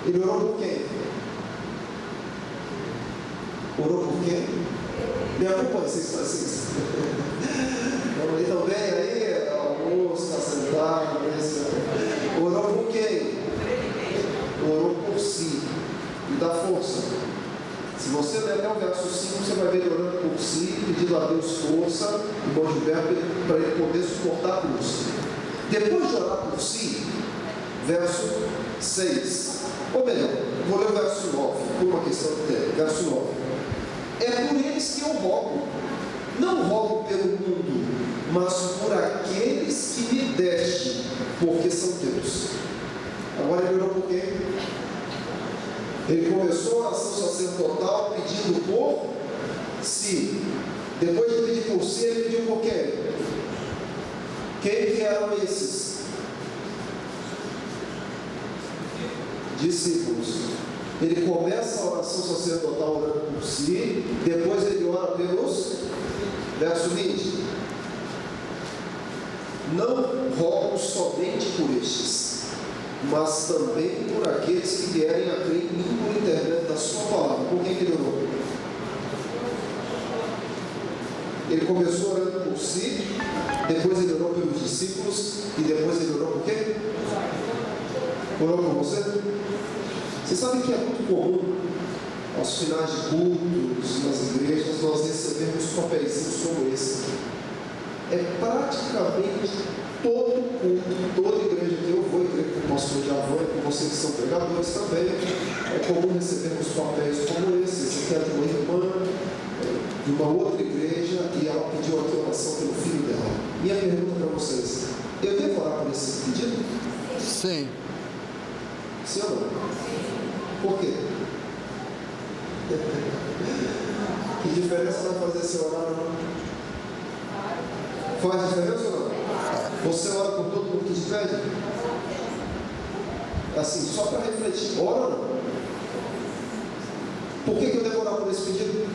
Ele orou por quem? Orou por quem? Me acompanha, vocês fazem isso. Então vem aí, almoço, está sentado, orou por quem? Orou por si. E dá força. Se você ler até o verso 5, você vai ver ele orando por si, pedindo a Deus força e bom de verbo para ele poder suportar a cruz. Depois de orar por si, verso 6, ou melhor, vou ler o verso 9, por uma questão de tempo. Verso 9: é por eles que eu rogo, não rogo pelo mundo, mas por aqueles que me deste, porque são teus. Agora ele orou por quem? Ele começou a oração sacerdotal pedindo por si. Depois de pedir por si, ele pediu por quem? Quem que eram esses? Discípulos. Ele começa a oração sacerdotal orando por si, depois ele ora pelos, verso 20: não rogo somente por estes, mas também por aqueles que vierem a crer em mim por intermédio da sua palavra. Por quem que ele orou? Ele começou orando por si, depois ele orou pelos discípulos, e depois ele orou por quê? Orou por você? Vocês sabem que é muito comum, aos finais de cultos, nas igrejas, nós recebemos papeizinhos como esse. É praticamente todo culto, toda igreja que eu vou, igreja com o pastor de Avô, com vocês que são pregadores também, é comum recebermos papéis como esse. Esse aqui é de uma irmã, de uma outra igreja, e ela pediu aqui oração pelo filho dela. Minha pergunta para vocês: eu devo orar por esse pedido? Sim. Sim ou não? Por quê? Que diferença vai fazer se orar ou não? Faz diferença ou não? Você ora por todo mundo que te pede? Assim, só para refletir, ora ou não? Por que eu devo orar por esse pedido?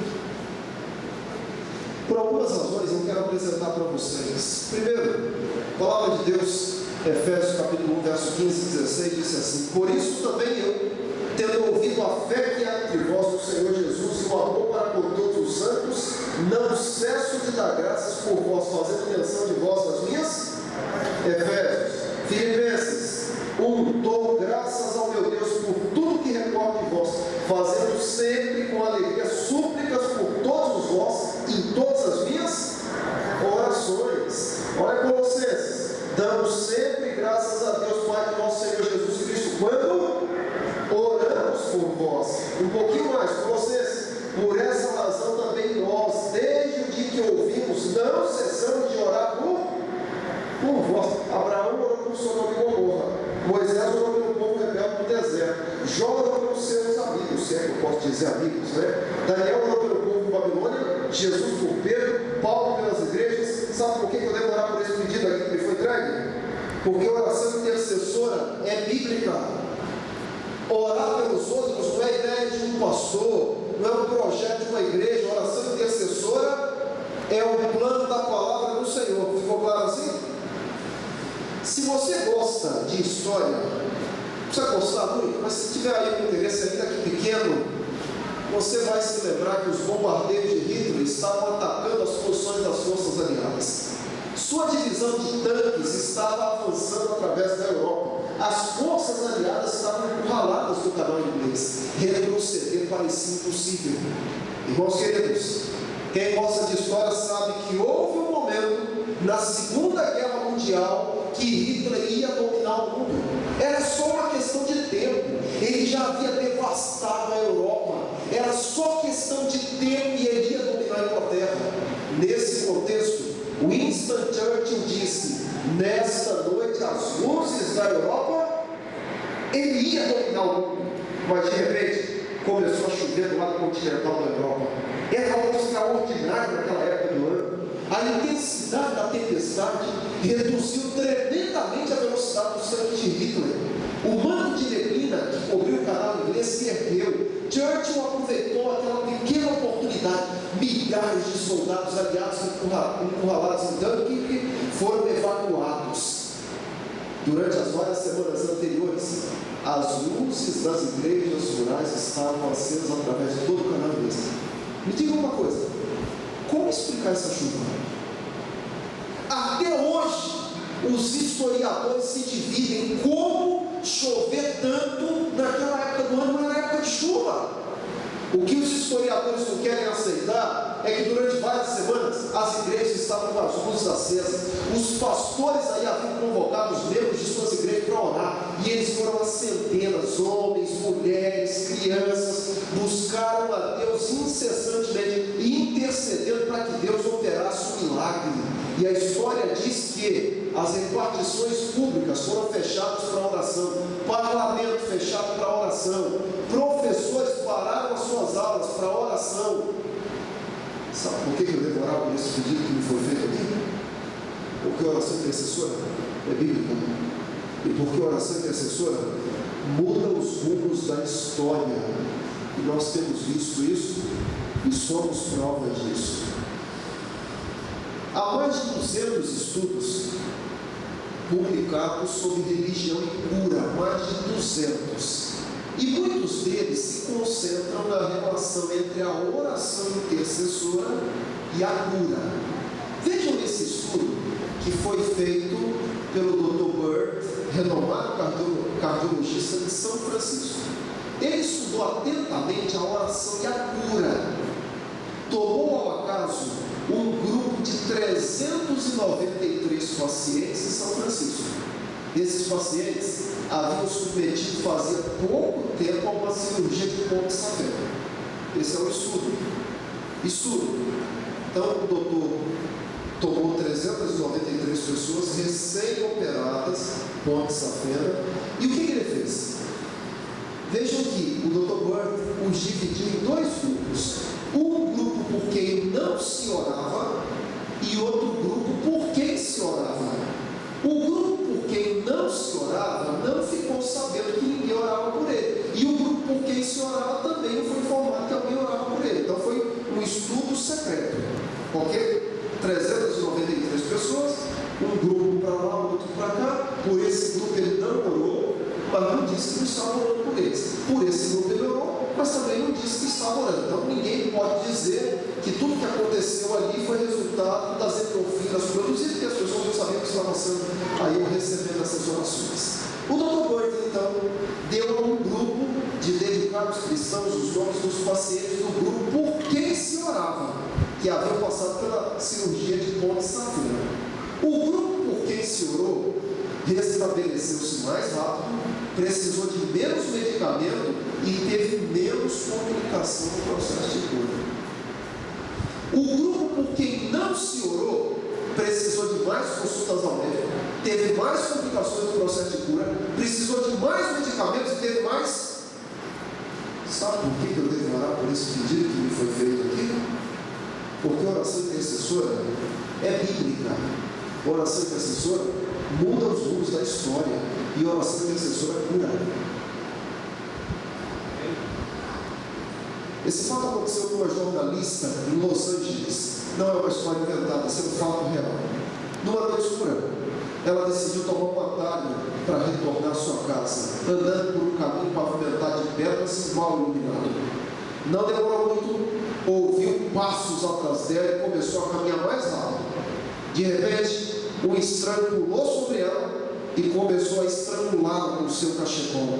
Por algumas razões eu quero apresentar para vocês. Primeiro, a palavra de Deus, Efésios capítulo 1, verso 15 e 16, diz assim: por isso também eu, tendo ouvido a fé que há entre vós no Senhor Jesus e o amor para com todos os santos, não cesso de dar graças por vós, fazendo menção de vós nas minhas Efésios. Filipenses 1: dou graças ao meu Deus por tudo que recordo de vós, fazendo sempre com alegria súplicas por todos vós em todas as minhas orações. Olha Colossenses: damos sempre graças a Deus Pai de nosso Senhor Jesus Cristo, quando oramos por vós. Um pouquinho mais, Colossenses: por essa razão também nós, desde o dia que ouvimos, não cessamos de orar por vós. Abraão orou por Sodoma e Gomorra, Moisés orou pelo povo rebelde no deserto, Jó orou pelos seus amigos, se é que eu posso dizer amigos, né? Daniel orou pelo povo de Babilônia, Jesus por Pedro, Paulo pelas igrejas. Sabe por que eu devo orar por esse pedido aqui que me foi entregue? Porque a oração intercessora é bíblica. Orar pelos outros não é ideia de um pastor, não é um projeto de uma igreja. A oração intercessora é um plano da palavra do Senhor. Ficou claro assim? Se você gosta de história, não precisa gostar muito, mas se tiver aí um interesse ainda que pequeno, você vai se lembrar que os bombardeios de Hitler estavam atacando as posições das forças aliadas. Sua divisão de tanques estava avançando através da Europa. As forças aliadas estavam encurraladas do canal inglês. Retroceder parecia impossível. Irmãos queridos, quem gosta de história sabe que houve um momento na Segunda Guerra Mundial que Hitler ia dominar o mundo. Era só uma questão de tempo. Ele já havia devastado a Europa. Era só questão de tempo e ele ia dominar a Inglaterra. Nesse contexto, Winston Churchill disse: nesta noite as luzes da Europa, ele ia dominar o mundo. Mas de repente começou a chover do lado continental da Europa. Era algo extraordinário naquela época do ano. A intensidade da tempestade reduziu tremendamente a velocidade dos tanques de Hitler. O manto de neblina que cobriu o canal inglês se ergueu. Churchill aproveitou aquela pequena oportunidade. Milhares de soldados aliados encurralados em Dunkirk foram evacuados. Durante as várias semanas anteriores, as luzes das igrejas rurais estavam acesas através de todo o canal de Besta. Me diga uma coisa, como explicar essa chuva? Até hoje, os historiadores se dividem em como chover tanto naquela época do ano, não era época de chuva. O que os historiadores não querem aceitar é que durante várias semanas as igrejas estavam com as luzes acesas. Os pastores aí haviam convocado os membros de suas igrejas para orar, e eles foram a centenas, homens, mulheres, crianças, buscaram a Deus incessantemente e intercedendo para que Deus operasse um milagre. E a história diz que as repartições públicas foram fechadas para oração, parlamento fechado para oração, professores pararam as suas aulas para oração. Sabe por que eu demorava por esse pedido que me foi feito aqui? Porque a oração intercessora é bíblica, e porque a oração intercessora muda os rumos da história, e nós temos visto isso e somos prova disso. Há mais de 200 estudos publicados sobre religião e cura, mais de 200. E muitos deles se concentram na relação entre a oração intercessora e a cura. Vejam esse estudo que foi feito pelo Dr. Bird, renomado cardiologista de São Francisco. Ele estudou atentamente a oração e a cura. Tomou ao acaso um grupo de 393 pacientes em São Francisco. Esses pacientes haviam submetido fazia pouco tempo a uma cirurgia de ponte safena. Esse é o estudo. Então o doutor tomou 393 pessoas recém-operadas, ponte safena, e o que ele fez? Vejam que o Dr. Bird os dividiu em dois grupos. Um grupo por quem não se orava e outro grupo por quem se orava. O grupo por quem não se orava não ficou sabendo que ninguém orava por ele, e o grupo por quem se orava também não foi informado que alguém orava por ele. Então foi um estudo secreto, ok? 393 pessoas, um grupo para lá, outro para cá. Por esse grupo ele não orou, mas não disse que não estava orando por eles. Por esse grupo ele orou, mas também não disse que estava orando. Então ninguém pode dizer que tudo que aconteceu ali foi resultado das endorfinas produzidas, porque as pessoas não sabiam que estavam sendo aí recebendo essas orações. O Dr. Bird então deu a um grupo de dedicados cristãos os nomes dos pacientes do grupo por quem se orava, que haviam passado pela cirurgia de ponte safena. O grupo por quem se orou restabeleceu-se mais rápido, precisou de menos medicamento e teve menos complicação no processo de cura. O grupo por quem não se orou precisou de mais consultas ao médico, teve mais complicações no processo de cura, precisou de mais medicamentos e teve mais. Sabe por que eu devo orar por esse pedido que me foi feito aqui? Porque a oração intercessora é bíblica. A oração intercessora muda os rumos da história, e a oração intercessora cura. Esse fato aconteceu com uma jornalista em Los Angeles. Não é uma história inventada, é um fato real. Numa noite escura, ela decidiu tomar um atalho para retornar à sua casa, andando por um caminho pavimentado de pedras e mal iluminado. Não demorou muito, ouviu passos atrás dela e começou a caminhar mais rápido. De repente, um estranho pulou sobre ela e começou a estrangulá-la com o seu cachecol.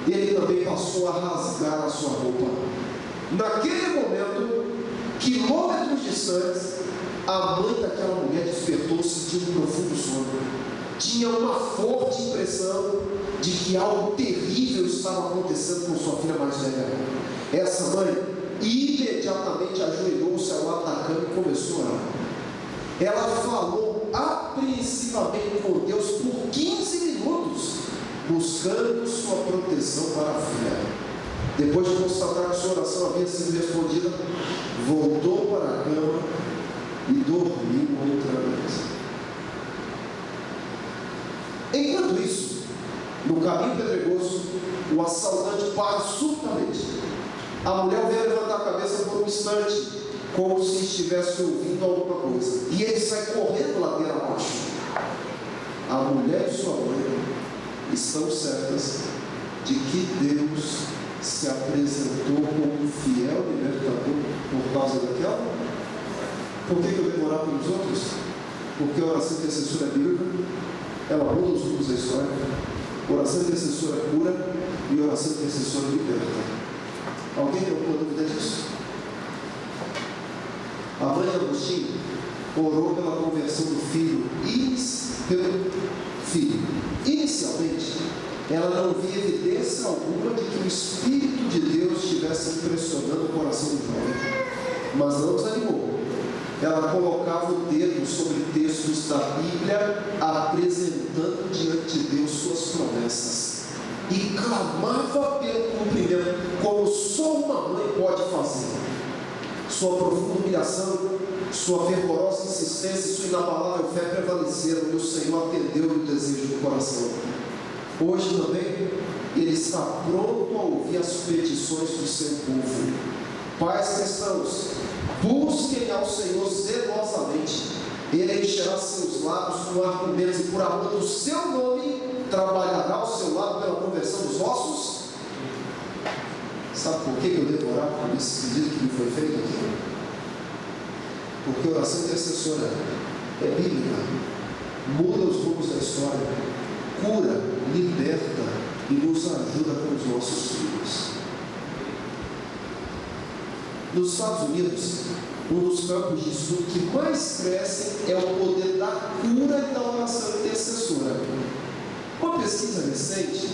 Ele também passou a rasgar a sua roupa. Naquele momento, quilômetros distantes, a mãe daquela mulher despertou-se de um profundo sono. Tinha uma forte impressão de que algo terrível estava acontecendo com sua filha mais velha. Essa mãe imediatamente ajoelhou-se ao lado da cama e começou a orar. Ela falou apreensivamente com Deus por 15 minutos, buscando sua proteção para a filha. Depois de constatar que sua oração havia sido respondida, voltou para a cama e dormiu outra vez. Enquanto isso, no caminho pedregoso, o assaltante para subitamente. A mulher veio levantar a cabeça por um instante, como se estivesse ouvindo alguma coisa, e ele sai correndo ladeira abaixo. A mulher e sua mãe estão certas de que Deus se apresentou como um fiel libertador por causa daquela. Por que eu devo orar pelos outros? Porque a oração intercessora é bíblica, ela muda os rumos da história. Oração intercessora cura e oração intercessora liberta. Alguém tem alguma dúvida disso? A mãe Agostinho orou pela conversão do filho. Inicialmente, ela não via evidência alguma de que o Espírito de Deus estivesse impressionando o coração do jovem, mas não desanimou. Ela colocava o dedo sobre textos da Bíblia, apresentando diante de Deus suas promessas, e clamava pelo cumprimento, como só uma mãe pode fazer. Sua profunda humilhação, sua fervorosa insistência e sua inabalável fé prevaleceram, e o Senhor atendeu-lhe o desejo do coração. Hoje também, Ele está pronto a ouvir as petições do seu povo. Pais cristãos, busquem ao Senhor zelosamente. Ele encherá seus lábios com argumentos e, por amor do seu nome, trabalhará ao seu lado pela conversão dos vossos. Sabe por que eu devo orar por esse pedido que me foi feito aqui? Porque a oração intercessora é bíblica, muda os rumos da história, cura, liberta e nos ajuda com os nossos filhos. Nos Estados Unidos, um dos campos de estudo que mais crescem é o poder da cura e da oração intercessora. Uma pesquisa recente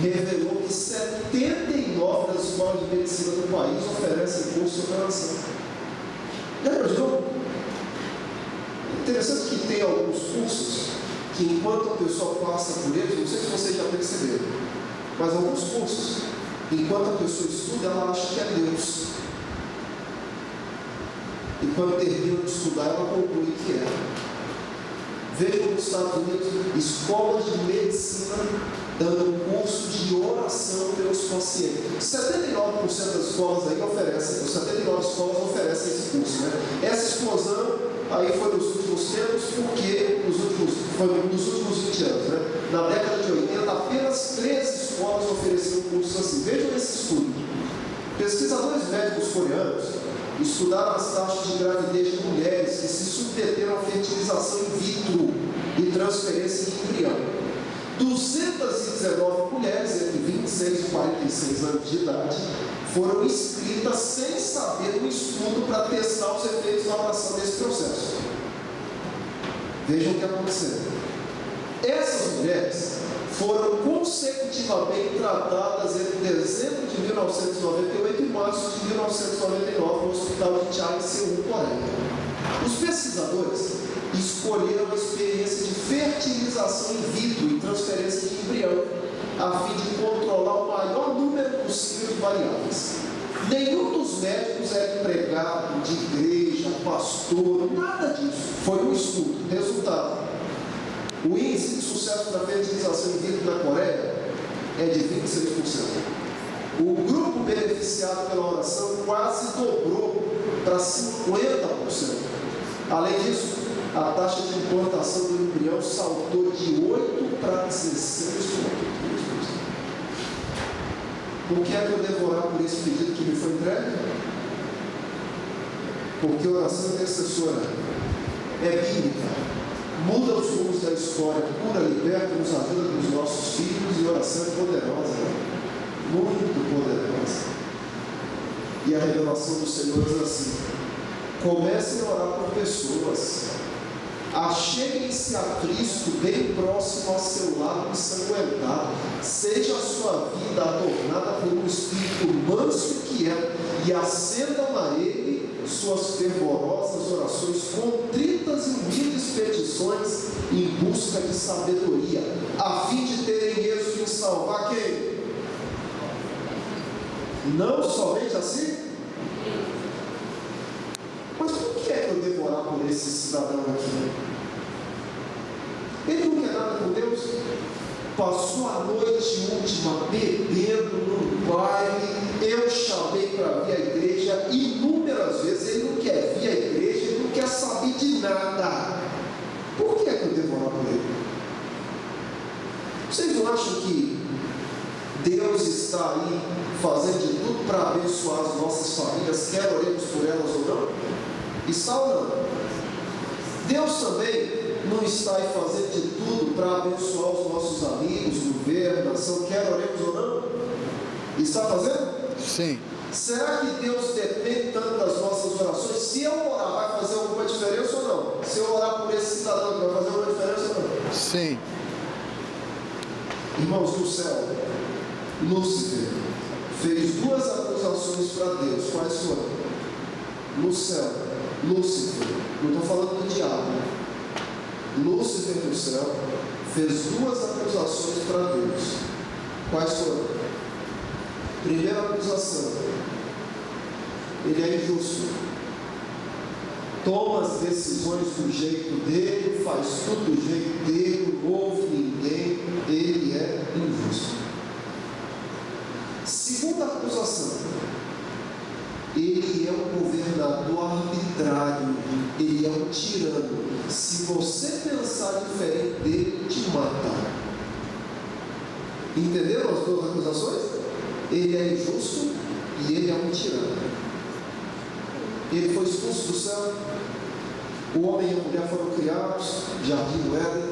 revelou que 79 das escolas de medicina do país oferecem curso de oração. Já imaginou? Interessante que tem alguns cursos que, enquanto a pessoa passa por eles, não sei se vocês já perceberam, mas alguns cursos, enquanto a pessoa estuda, ela acha que é Deus. E quando termina de estudar, ela conclui que é. Vejam nos Estados Unidos, escolas de medicina dando curso de oração pelos pacientes. 79% das escolas aí oferecem, 79 escolas oferecem esse curso, né? Essa explosão aí foi nos últimos tempos, porque foi nos últimos 20 anos, né? Na década de 80, apenas 13 escolas ofereciam cursos assim. Vejam esse estudo. Pesquisadores médicos coreanos estudaram as taxas de gravidez de mulheres que se submeteram à fertilização in vitro e transferência de embrião. 219 mulheres entre 26 e 46 anos de idade foram inscritas sem saber do estudo para testar os efeitos da oração desse processo. Vejam o que aconteceu. Essas mulheres foram consecutivamente tratadas entre dezembro de 1998 e março de 1999 no hospital de Chai, Seul, Coreia. Os pesquisadores escolheram a experiência de fertilização in vitro e transferência de embrião, a fim de controlar o maior número possível de variáveis. Nenhum dos médicos era empregado de igreja, pastor, nada disso. Foi um estudo. Resultado: o índice de sucesso da fertilização in vitro na Coreia é de 26%. O grupo beneficiado pela oração quase dobrou para 50%. Além disso, a taxa de implantação do embrião saltou de 8% para 16%. Por que é que eu devo orar por esse pedido que me foi entregue? Porque a oração intercessora é bíblica, muda os rumos da história, cura, liberta, nos ajuda com os nossos filhos, e a oração é poderosa, muito poderosa. E a revelação do Senhor diz assim: comecem a orar por pessoas, acheguem-se a Cristo bem próximo ao seu lado ensanguentado, seja a sua vida adornada por um espírito manso e quieto, e acendam a Ele suas fervorosas orações, contritas e humildes petições em busca de sabedoria, a fim de terem êxito em salvar quem? Não somente assim? Mas por que é que eu devo orar por esse cidadão aqui? Ele não quer nada com Deus? Passou a noite última bebendo no baile, eu chamei para vir à igreja inúmeras vezes, ele não quer vir à igreja, ele não quer saber de nada. Por que é que eu devo orar por ele? Vocês não acham que Deus está aí fazendo de tudo para abençoar as nossas famílias, quer oremos por elas ou não? Está ou não? Deus também não está aí fazendo de tudo para abençoar os nossos amigos, governo, nação, quer oremos ou não? Está fazendo? Sim. Será que Deus depende tanto das nossas orações? Se eu orar, vai fazer alguma diferença ou não? Se eu orar por esse cidadão, vai fazer alguma diferença ou não? Sim. Irmãos, no céu, Lúcifer fez 2 acusações para Deus. Quais foram? No céu, Lúcifer, não estou falando do diabo, Lúcifer no céu fez 2 acusações para Deus. Quais foram? Primeira acusação: ele é injusto, toma as decisões do jeito dele, faz tudo do jeito dele, não ouve ninguém, ele é injusto. Segunda acusação: ele é um governador arbitrário, ele é um tirano. Se você pensar diferente dele, ele te mata. Entenderam as 2 acusações? Ele é injusto e ele é um tirano. Ele foi expulso do céu. O homem e a mulher foram criados no jardim do Éden,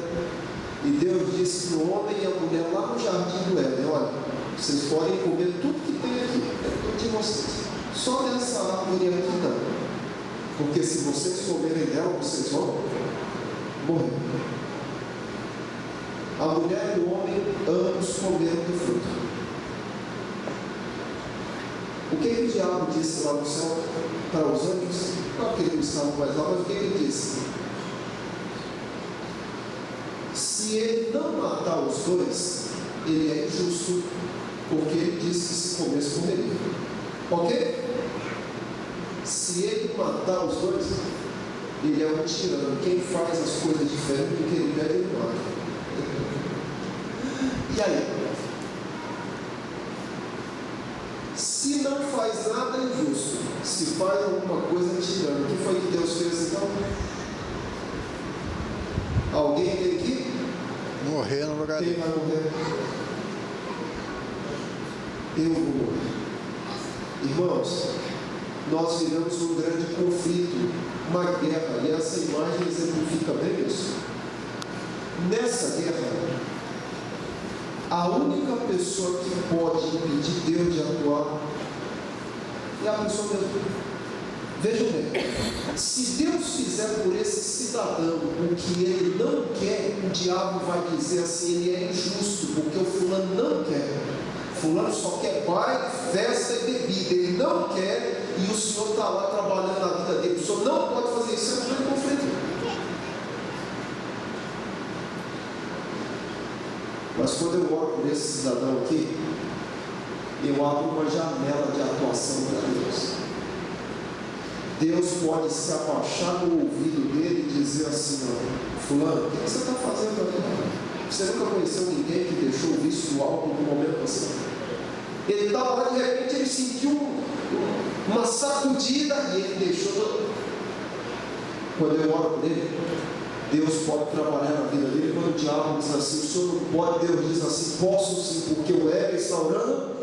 e Deus disse para o homem e a mulher lá no jardim do Éden: olha, vocês podem comer tudo que tem aqui, é tudo de vocês, só nessa árvore aqui não, porque se vocês comerem dela, vocês vão morrer. A mulher e o homem ambos comeram do fruto. O que o diabo disse lá no céu para os anjos? Não que eles estavam mais lá, mas o que ele disse? Se ele não matar os 2, ele é injusto, porque ele disse que se comesse, comeria. Ok? Se ele matar os 2, ele é um tirano. Quem faz as coisas diferentes do que ele pede, ele mata. E aí? Se não faz nada injusto, se faz alguma coisa tirana, o que foi que Deus fez então? Alguém tem que morrer no lugar dele. Quem vai morrer? Eu vou morrer. Irmãos, nós vivemos um grande conflito, uma guerra, e essa imagem exemplifica bem isso. Nessa guerra, a única pessoa que pode impedir Deus de atuar é a pessoa mesmo. Vejam bem, se Deus fizer por esse cidadão o que ele não quer, o diabo vai dizer assim: ele é injusto, porque o fulano não quer. Fulano só quer baile, festa e bebida, ele não quer, e o senhor está lá trabalhando na vida dele. O senhor não pode fazer isso, é um grande conflito. Mas quando eu oro por esse cidadão aqui, eu abro uma janela de atuação para Deus. Deus pode se abaixar no ouvido dele e dizer assim: ó, fulano, o que você está fazendo ali? Você nunca conheceu ninguém que deixou o vício do álcool no momento passado? Ele estava lá, de repente ele sentiu uma sacudida e ele deixou. Quando eu oro por ele, Deus pode trabalhar na vida dele. Quando o diabo diz assim: o senhor não pode, Deus diz assim: posso sim, porque o ego está orando.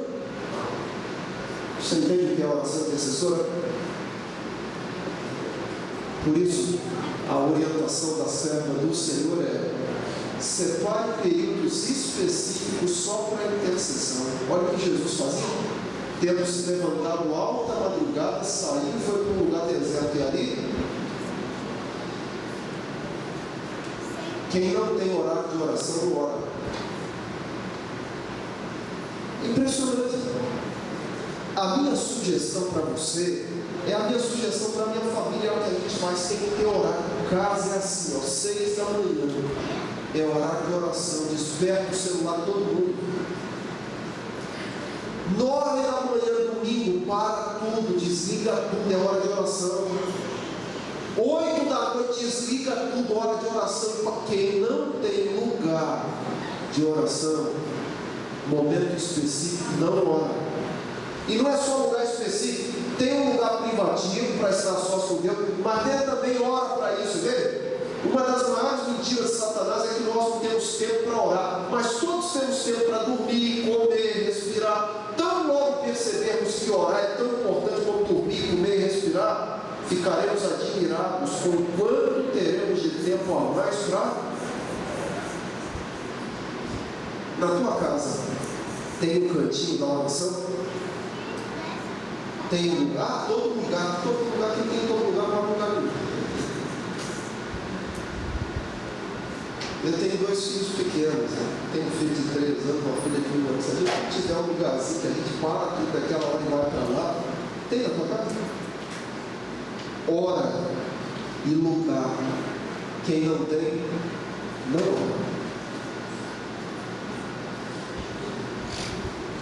Você entende o que é a oração intercessora? Por isso, a orientação da serva do Senhor é: separe períodos específicos só para a intercessão. Olha o que Jesus fazia. Tendo se levantado alta madrugada, saiu e foi para um lugar deserto, e ali, quem não tem horário de oração, não ora. Impressionante. A minha sugestão para você é a minha sugestão para a minha família, é o que a gente faz, tem que ter horário. O caso é assim, ó, 6 da manhã, é horário de oração, desperta o celular todo mundo. 9 da manhã, domingo, para tudo, desliga tudo, é hora de oração. 8 da noite, desliga tudo, hora de oração. Para quem não tem lugar de oração, momento específico, não ora. E não é só lugar específico, tem um lugar privativo para estar só com Deus, mas Deus também ora para isso, vê? Uma das maiores mentiras de Satanás é que nós não temos tempo para orar, mas todos temos tempo para dormir, comer, respirar. Tão logo percebermos que orar é tão importante como dormir, comer e respirar, ficaremos admirados com o quanto teremos de tempo a mais para. Na tua casa tem um cantinho da oração? Tem um lugar? Todo lugar, quem tem todo lugar não é lugar nenhum. Eu tenho 2 filhos pequenos, né? Tenho um filho de 3 anos, uma filha de 1 ano. Se a gente tiver um lugarzinho que a gente para aqui daquela hora e vai para lá, tem na tua casa? Hora e lugar. Quem não tem, não ora.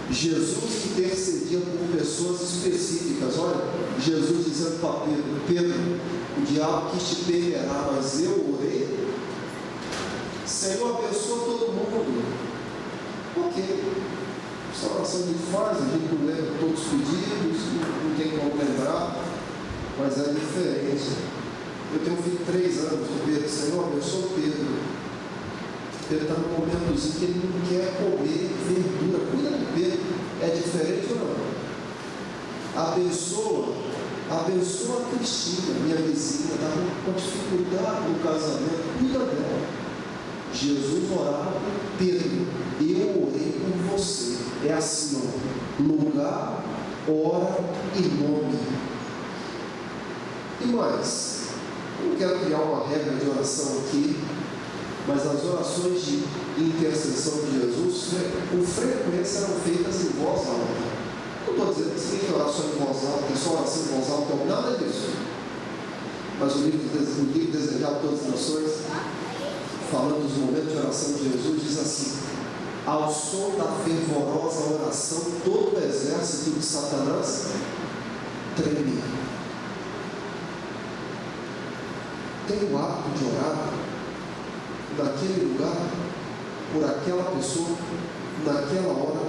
Jesus intercedia por pessoas específicas. Olha, Jesus dizendo para Pedro: Pedro, o diabo quis te permear, mas eu orei. Senhor, abençoa todo mundo. Por quê? Essa oração a gente faz, a gente não lembra todos os pedidos, não tem como lembrar, mas é diferente. Eu tenho um filho de 3 anos, Pedro. Senhor, abençoa Pedro. Pedro está num momentozinho que ele não quer comer verdura. Cuida do Pedro. É diferente ou não? Abençoa a Cristina, minha vizinha, está com dificuldade no casamento. Cuida dela. Jesus orava por Pedro: eu orei por você. É assim, ó, lugar, hora e nome. E mais, eu não quero criar uma regra de oração aqui, mas as orações de intercessão de Jesus, com frequência, eram feitas em voz alta. Não estou dizendo que você tem que orar só em voz alta, que só oração em voz alta, nada disso. Mas o livro Desejar Todas as Nações, falando dos momentos de oração de Jesus, diz assim: ao som da fervorosa oração, todo o exército de Satanás treme. Tem o hábito de orar naquele lugar, por aquela pessoa, naquela hora,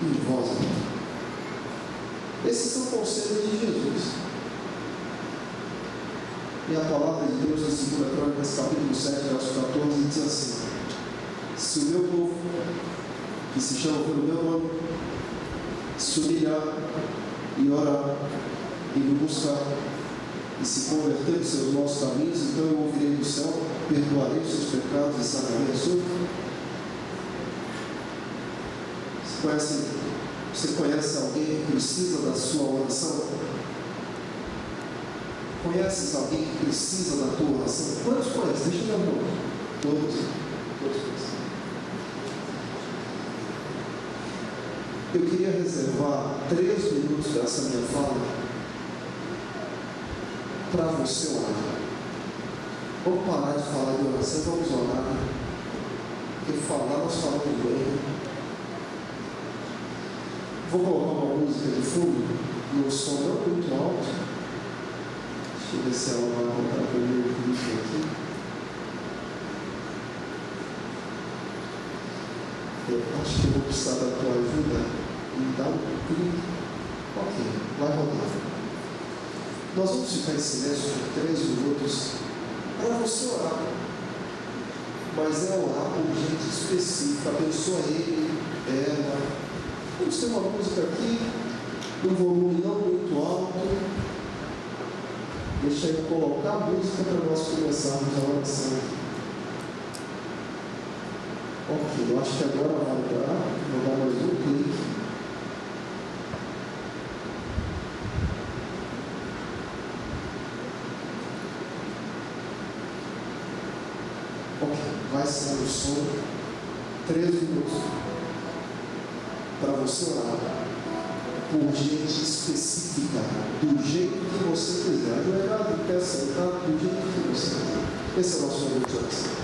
em voz alta. Esses são conselhos de Jesus. E a palavra de Deus em 2 Crônicas, capítulo 7, verso 14, diz assim: se o meu povo, que se chama pelo meu nome, se humilhar e orar e me buscar e se converter dos seus maus caminhos, então eu ouvirei do céu, perdoarei os seus pecados e sararei a sua. Você conhece alguém que precisa da sua oração? Conheces alguém que precisa da tua oração? Quantos conhecem? Deixa eu ver a mão. Todos conhecem. Eu queria reservar 3 minutos dessa minha fala para você orar. Vamos parar de falar de oração, vamos orar. Porque falar, nós falamos bem. Vou colocar uma música de fundo, num som não muito alto. Deixa eu ver se ela vai voltar para o meu clipe aqui. Eu acho que eu vou precisar da tua ajuda e dar um clique. Ok, vai rodar. Nós vamos ficar em silêncio por 3 minutos para você orar. Mas é orar por gente específica. Abençoa ele, ela. Vamos ter uma música aqui, um volume não muito alto. Deixa eu colocar a música para nós começarmos a oração. Ok, eu acho que agora vai dar. Vou dar mais um clique. Ok, vai sair o som. 3 minutos. Para você orar por gente específica, do jeito que você quiser. Ajoelhado, pé sentado, do jeito que você quiser. Esse é o nosso momento de oração.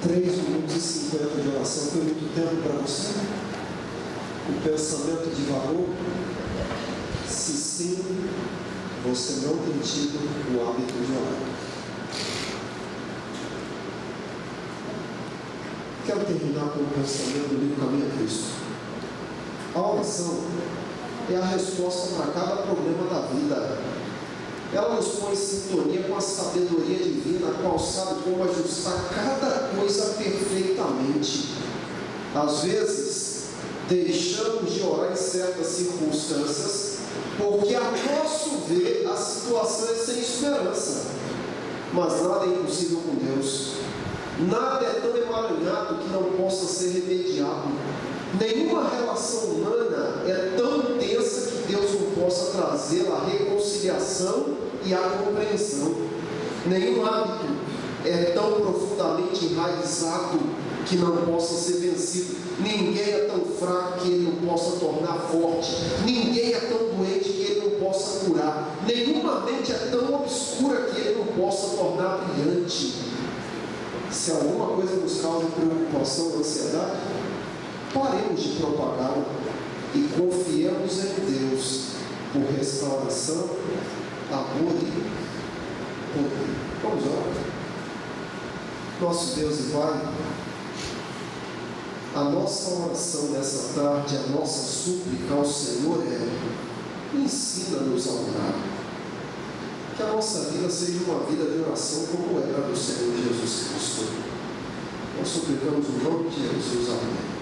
3 minutos e 50 de oração foi muito tempo para você? O pensamento de valor? Se sim, você não tem tido o hábito de orar. Quero terminar com um pensamento do livro Caminho a Cristo. A oração é a resposta para cada problema da vida. Ela nos põe em sintonia com a sabedoria divina, a qual sabe como ajustar cada coisa perfeitamente. Às vezes, deixamos de orar em certas circunstâncias, porque a nosso ver a situação é sem esperança. Mas nada é impossível com Deus. Nada é tão emaranhado que não possa ser remediado. Nenhuma relação humana é tão intensa que Deus não possa trazer a reconciliação e a compreensão. Nenhum hábito é tão profundamente enraizado que não possa ser vencido. Ninguém é tão fraco que ele não possa tornar forte. Ninguém é tão doente que ele não possa curar. Nenhuma mente é tão obscura que ele não possa tornar brilhante. Se alguma coisa nos causa preocupação ou ansiedade, paremos de propagá-la e confiemos em Deus por restauração, amor e poder. Vamos orar. Nosso Deus e Pai, a nossa oração nessa tarde, a nossa súplica ao Senhor é: ensina-nos a orar. Que a nossa vida seja uma vida de oração como era do Senhor Jesus Cristo. Nós suplicamos o nome de Jesus. Amém.